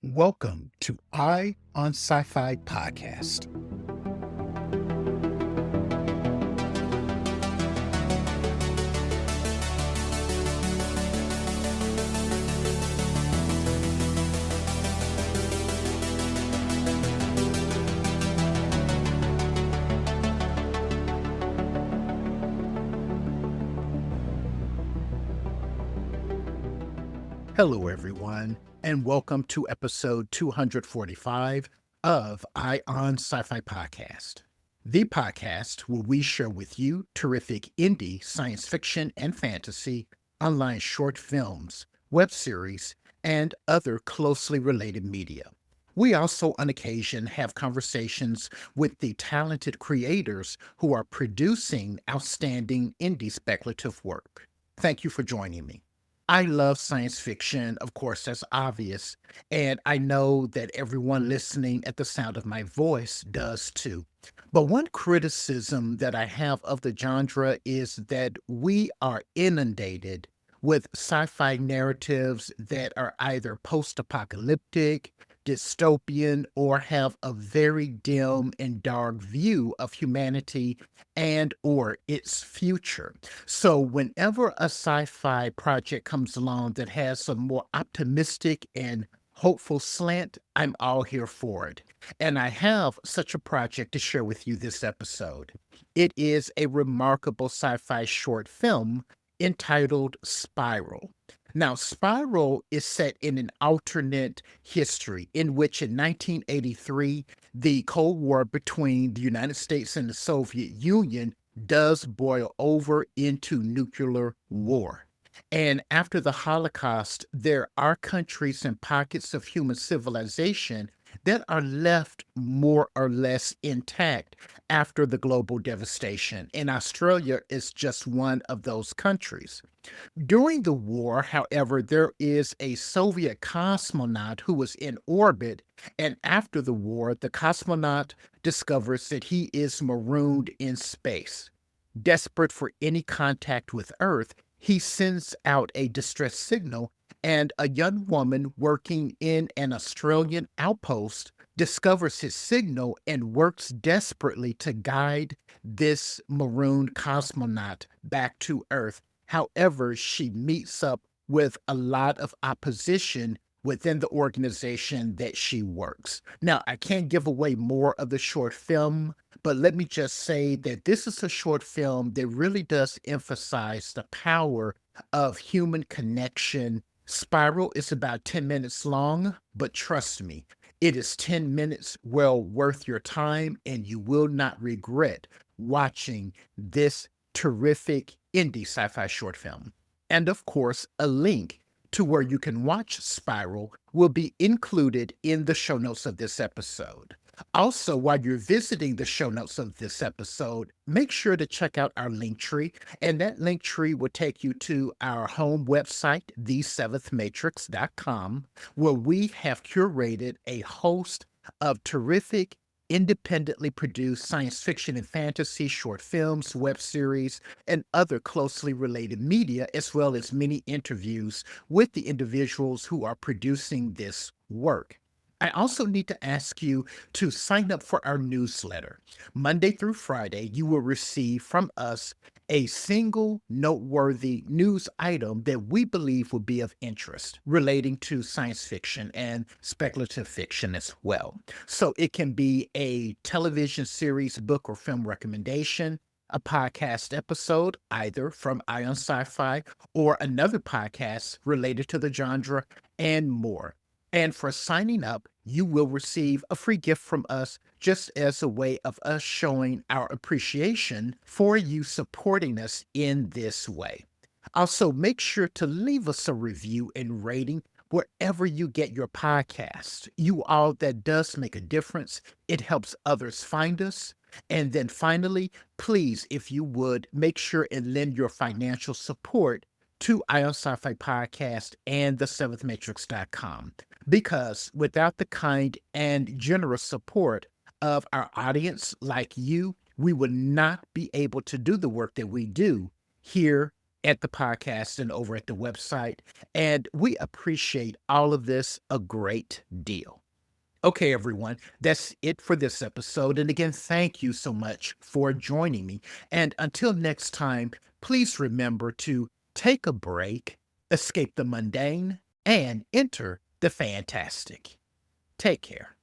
Welcome to EYE on Sci-Fi podcast. Hello, everyone, and welcome to episode 245 of EYE on Sci-Fi podcast, the podcast where we share with you terrific indie science fiction and fantasy, online short films, web series, and other closely related media. We also, on occasion, have conversations with the talented creators who are producing outstanding indie speculative work. Thank you for joining me. I love science fiction, of course, that's obvious. And I know that everyone listening at the sound of my voice does too. But one criticism that I have of the genre is that we are inundated with sci fi narratives that are either post apocalyptic, dystopian, or have a very dim and dark view of humanity and or its future. So whenever a sci-fi project comes along that has a more optimistic and hopeful slant, I'm all here for it. And I have such a project to share with you this episode. It is a remarkable sci-fi short film entitled Spiral. Now, Spiral is set in an alternate history in which in 1983, the Cold War between the United States and the Soviet Union does boil over into nuclear war. And after the Holocaust, there are countries and pockets of human civilization that are left more or less intact after the global devastation. And Australia is just one of those countries. During the war, however, there is a Soviet cosmonaut who was in orbit. And after the war, the cosmonaut discovers that he is marooned in space. Desperate for any contact with Earth, he sends out a distress signal, and a young woman working in an Australian outpost discovers his signal and works desperately to guide this marooned cosmonaut back to Earth. However, she meets up with a lot of opposition within the organization that she works. Now, I can't give away more of the short film, but let me just say that this is a short film that really does emphasize the power of human connection. Spiral is about 10 minutes long, but trust me, it is 10 minutes well worth your time, and you will not regret watching this terrific indie sci fi short film. And of course, a link to where you can watch Spiral will be included in the show notes of this episode. Also, while you're visiting the show notes of this episode, make sure to check out our link tree, and that link tree will take you to our home website, the7thmatrix.com, where we have curated a host of terrific independently produced science fiction and fantasy short films, web series, and other closely related media, as well as many interviews with the individuals who are producing this work. I also need to ask you to sign up for our newsletter. Monday through Friday, you will receive from us a single noteworthy news item that we believe will be of interest relating to science fiction and speculative fiction as well. So it can be a television series, book, or film recommendation, a podcast episode, either from EYE on Sci-Fi or another podcast related to the genre, and more. And for signing up, you will receive a free gift from us just as a way of us showing our appreciation for you supporting us in this way. Also, make sure to leave us a review and rating wherever you get your podcast. You all, that does make a difference. It helps others find us. And then finally, please, if you would, make sure and lend your financial support to EYE on Sci-Fi Podcast and the7thmatrix.com. Because without the kind and generous support of our audience like you, we would not be able to do the work that we do here at the podcast and over at the website. And we appreciate all of this a great deal. Okay, everyone, that's it for this episode. And again, thank you so much for joining me. And until next time, please remember to take a break, escape the mundane, and enter the fantastic. Take care.